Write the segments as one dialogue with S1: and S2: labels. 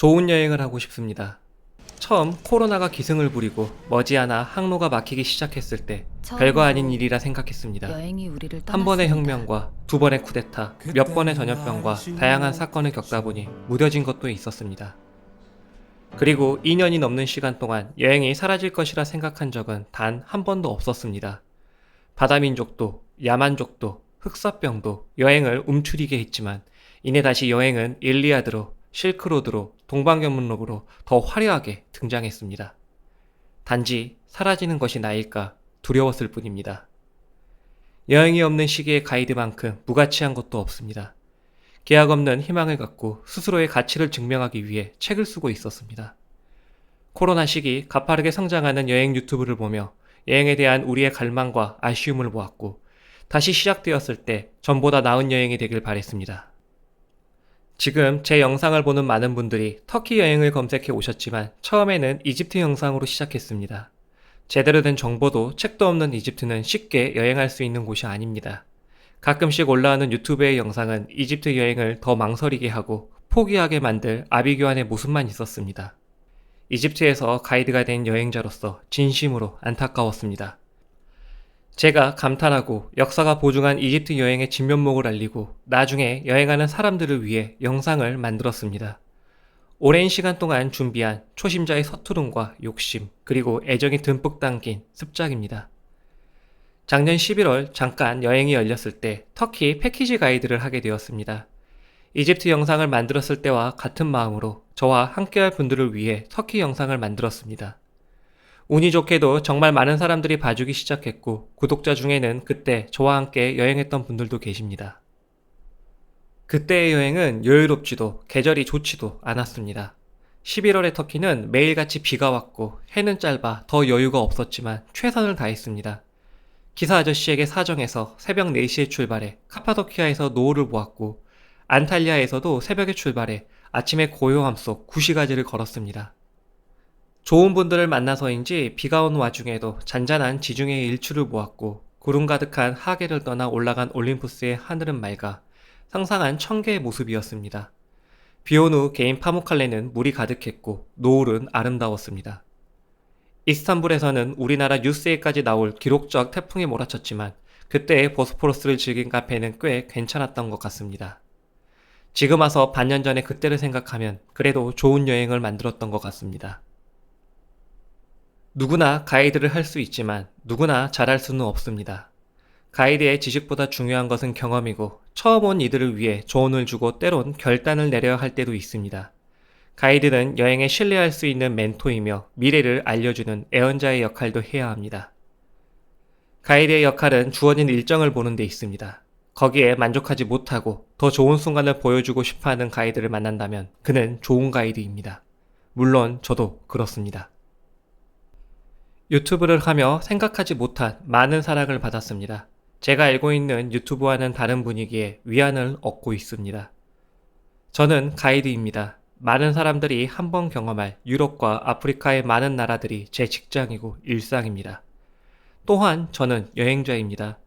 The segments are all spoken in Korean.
S1: 좋은 여행을 하고 싶습니다. 처음 코로나가 기승을 부리고 머지않아 항로가 막히기 시작했을 때 별거 아닌
S2: 처음으로
S1: 일이라 생각했습니다.
S2: 여행이 우리를
S1: 한 번의
S2: 떠났습니다.
S1: 혁명과 두 번의 쿠데타, 몇 번의 전염병과 다양한 사건을 겪다 보니 무뎌진 것도 있었습니다. 그리고 2년이 넘는 시간 동안 여행이 사라질 것이라 생각한 적은 단 한 번도 없었습니다. 바다민족도, 야만족도, 흑사병도 여행을 움츠리게 했지만 이내 다시 여행은 일리아드로, 실크로드로, 동방견문록으로 더 화려하게 등장했습니다. 단지 사라지는 것이 나일까 두려웠을 뿐입니다. 여행이 없는 시기의 가이드만큼 무가치한 것도 없습니다. 계약 없는 희망을 갖고 스스로의 가치를 증명하기 위해 책을 쓰고 있었습니다. 코로나 시기 가파르게 성장하는 여행 유튜브를 보며 여행에 대한 우리의 갈망과 아쉬움을 보았고 다시 시작되었을 때 전보다 나은 여행이 되길 바랬습니다. 지금 제 영상을 보는 많은 분들이 터키 여행을 검색해 오셨지만 처음에는 이집트 영상으로 시작했습니다. 제대로 된 정보도 책도 없는 이집트는 쉽게 여행할 수 있는 곳이 아닙니다. 가끔씩 올라오는 유튜브의 영상은 이집트 여행을 더 망설이게 하고 포기하게 만들 아비규환의 모습만 있었습니다. 이집트에서 가이드가 된 여행자로서 진심으로 안타까웠습니다. 제가 감탄하고 역사가 보증한 이집트 여행의 진면목을 알리고 나중에 여행하는 사람들을 위해 영상을 만들었습니다. 오랜 시간 동안 준비한 초심자의 서투름과 욕심 그리고 애정이 듬뿍 담긴 습작입니다. 작년 11월 잠깐 여행이 열렸을 때 터키 패키지 가이드를 하게 되었습니다. 이집트 영상을 만들었을 때와 같은 마음으로 저와 함께할 분들을 위해 터키 영상을 만들었습니다. 운이 좋게도 정말 많은 사람들이 봐주기 시작했고 구독자 중에는 그때 저와 함께 여행했던 분들도 계십니다. 그때의 여행은 여유롭지도 계절이 좋지도 않았습니다. 11월의 터키는 매일같이 비가 왔고 해는 짧아 더 여유가 없었지만 최선을 다했습니다. 기사 아저씨에게 사정해서 새벽 4시에 출발해 카파도키아에서 노을을 보았고 안탈리아에서도 새벽에 출발해 아침의 고요함 속 9시가지를 걸었습니다. 좋은 분들을 만나서인지 비가 온 와중에도 잔잔한 지중해의 일출을 보았고 구름 가득한 하계를 떠나 올라간 올림푸스의 하늘은 맑아 상상한 청계의 모습이었습니다. 비온 후 개인 파무칼레는 물이 가득했고 노을은 아름다웠습니다. 이스탄불에서는 우리나라 뉴스에까지 나올 기록적 태풍이 몰아쳤지만 그때의 보스포러스를 즐긴 카페는 꽤 괜찮았던 것 같습니다. 지금 와서 반년 전의 그때를 생각하면 그래도 좋은 여행을 만들었던 것 같습니다. 누구나 가이드를 할 수 있지만 누구나 잘할 수는 없습니다. 가이드의 지식보다 중요한 것은 경험이고 처음 온 이들을 위해 조언을 주고 때론 결단을 내려야 할 때도 있습니다. 가이드는 여행에 신뢰할 수 있는 멘토이며 미래를 알려주는 애언자의 역할도 해야 합니다. 가이드의 역할은 주어진 일정을 보는 데 있습니다. 거기에 만족하지 못하고 더 좋은 순간을 보여주고 싶어하는 가이드를 만난다면 그는 좋은 가이드입니다. 물론 저도 그렇습니다. 유튜브를 하며 생각하지 못한 많은 사랑을 받았습니다. 제가 알고 있는 유튜브와는 다른 분위기에 위안을 얻고 있습니다. 저는 가이드입니다. 많은 사람들이 한 번 경험할 유럽과 아프리카의 많은 나라들이 제 직장이고 일상입니다. 또한 저는 여행자입니다.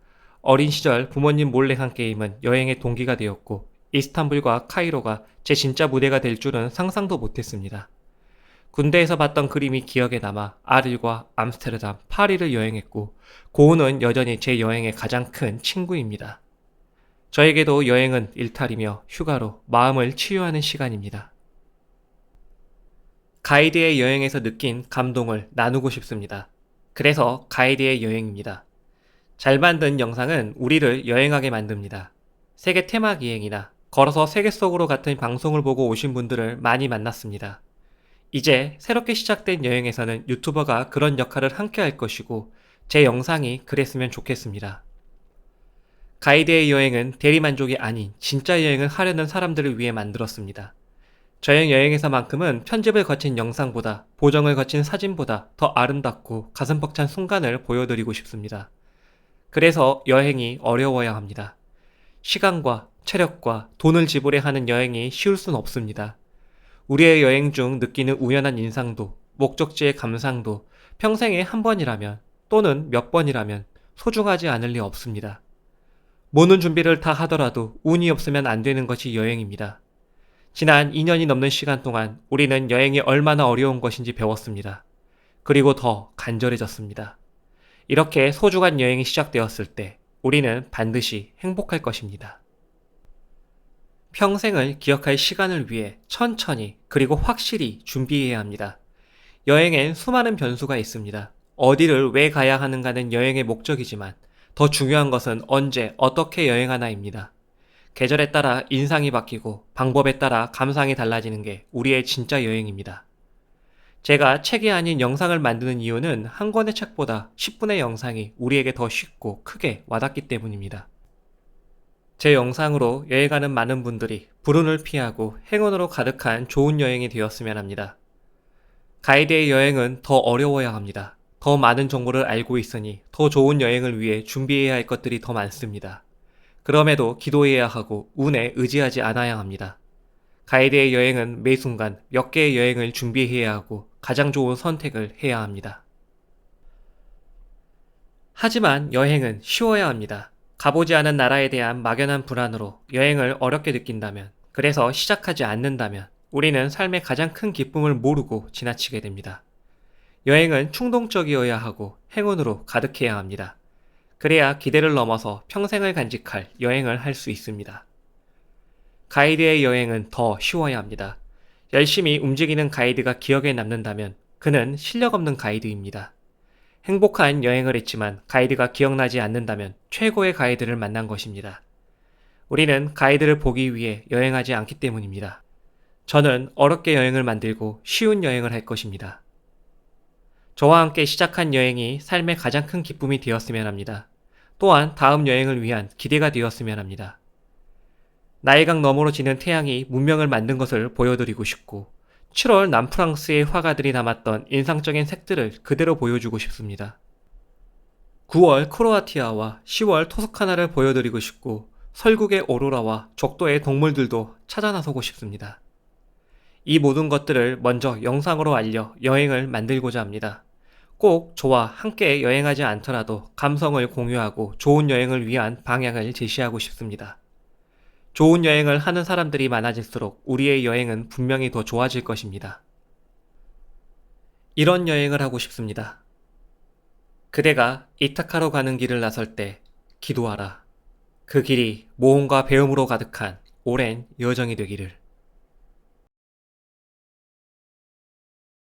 S1: 어린 시절 부모님 몰래 한 게임은 여행의 동기가 되었고 이스탄불과 카이로가 제 진짜 무대가 될 줄은 상상도 못했습니다. 군대에서 봤던 그림이 기억에 남아 아릴과 암스테르담, 파리를 여행했고 고은은 여전히 제 여행의 가장 큰 친구입니다. 저에게도 여행은 일탈이며 휴가로 마음을 치유하는 시간입니다. 가이드의 여행에서 느낀 감동을 나누고 싶습니다. 그래서 가이드의 여행입니다. 잘 만든 영상은 우리를 여행하게 만듭니다. 세계 테마 기행이나 걸어서 세계 속으로 같은 방송을 보고 오신 분들을 많이 만났습니다. 이제 새롭게 시작된 여행에서는 유튜버가 그런 역할을 함께 할 것이고 제 영상이 그랬으면 좋겠습니다. 가이드의 여행은 대리만족이 아닌 진짜 여행을 하려는 사람들을 위해 만들었습니다. 저의 여행에서만큼은 편집을 거친 영상보다 보정을 거친 사진보다 더 아름답고 가슴 벅찬 순간을 보여드리고 싶습니다. 그래서 여행이 어려워야 합니다. 시간과 체력과 돈을 지불해 하는 여행이 쉬울 순 없습니다. 우리의 여행 중 느끼는 우연한 인상도, 목적지의 감상도 평생에 한 번이라면 또는 몇 번이라면 소중하지 않을 리 없습니다. 모든 준비를 다 하더라도 운이 없으면 안 되는 것이 여행입니다. 지난 2년이 넘는 시간 동안 우리는 여행이 얼마나 어려운 것인지 배웠습니다. 그리고 더 간절해졌습니다. 이렇게 소중한 여행이 시작되었을 때 우리는 반드시 행복할 것입니다. 평생을 기억할 시간을 위해 천천히 그리고 확실히 준비해야 합니다. 여행엔 수많은 변수가 있습니다. 어디를 왜 가야 하는가는 여행의 목적이지만 더 중요한 것은 언제 어떻게 여행하나입니다. 계절에 따라 인상이 바뀌고 방법에 따라 감상이 달라지는 게 우리의 진짜 여행입니다. 제가 책이 아닌 영상을 만드는 이유는 한 권의 책보다 10분의 영상이 우리에게 더 쉽고 크게 와닿기 때문입니다. 제 영상으로 여행하는 많은 분들이 불운을 피하고 행운으로 가득한 좋은 여행이 되었으면 합니다. 가이드의 여행은 더 어려워야 합니다. 더 많은 정보를 알고 있으니 더 좋은 여행을 위해 준비해야 할 것들이 더 많습니다. 그럼에도 기도해야 하고 운에 의지하지 않아야 합니다. 가이드의 여행은 매 순간 몇 개의 여행을 준비해야 하고 가장 좋은 선택을 해야 합니다. 하지만 여행은 쉬워야 합니다. 가보지 않은 나라에 대한 막연한 불안으로 여행을 어렵게 느낀다면, 그래서 시작하지 않는다면 우리는 삶의 가장 큰 기쁨을 모르고 지나치게 됩니다. 여행은 충동적이어야 하고 행운으로 가득해야 합니다. 그래야 기대를 넘어서 평생을 간직할 여행을 할 수 있습니다. 가이드의 여행은 더 쉬워야 합니다. 열심히 움직이는 가이드가 기억에 남는다면 그는 실력 없는 가이드입니다. 행복한 여행을 했지만 가이드가 기억나지 않는다면 최고의 가이드를 만난 것입니다. 우리는 가이드를 보기 위해 여행하지 않기 때문입니다. 저는 어렵게 여행을 만들고 쉬운 여행을 할 것입니다. 저와 함께 시작한 여행이 삶의 가장 큰 기쁨이 되었으면 합니다. 또한 다음 여행을 위한 기대가 되었으면 합니다. 나일강 너머로 지는 태양이 문명을 만든 것을 보여드리고 싶고 7월 남프랑스의 화가들이 담았던 인상적인 색들을 그대로 보여주고 싶습니다. 9월 크로아티아와 10월 토스카나를 보여드리고 싶고 설국의 오로라와 적도의 동물들도 찾아 나서고 싶습니다. 이 모든 것들을 먼저 영상으로 알려 여행을 만들고자 합니다. 꼭 저와 함께 여행하지 않더라도 감성을 공유하고 좋은 여행을 위한 방향을 제시하고 싶습니다. 좋은 여행을 하는 사람들이 많아질수록 우리의 여행은 분명히 더 좋아질 것입니다. 이런 여행을 하고 싶습니다. 그대가 이타카로 가는 길을 나설 때 기도하라. 그 길이 모험과 배움으로 가득한 오랜 여정이 되기를.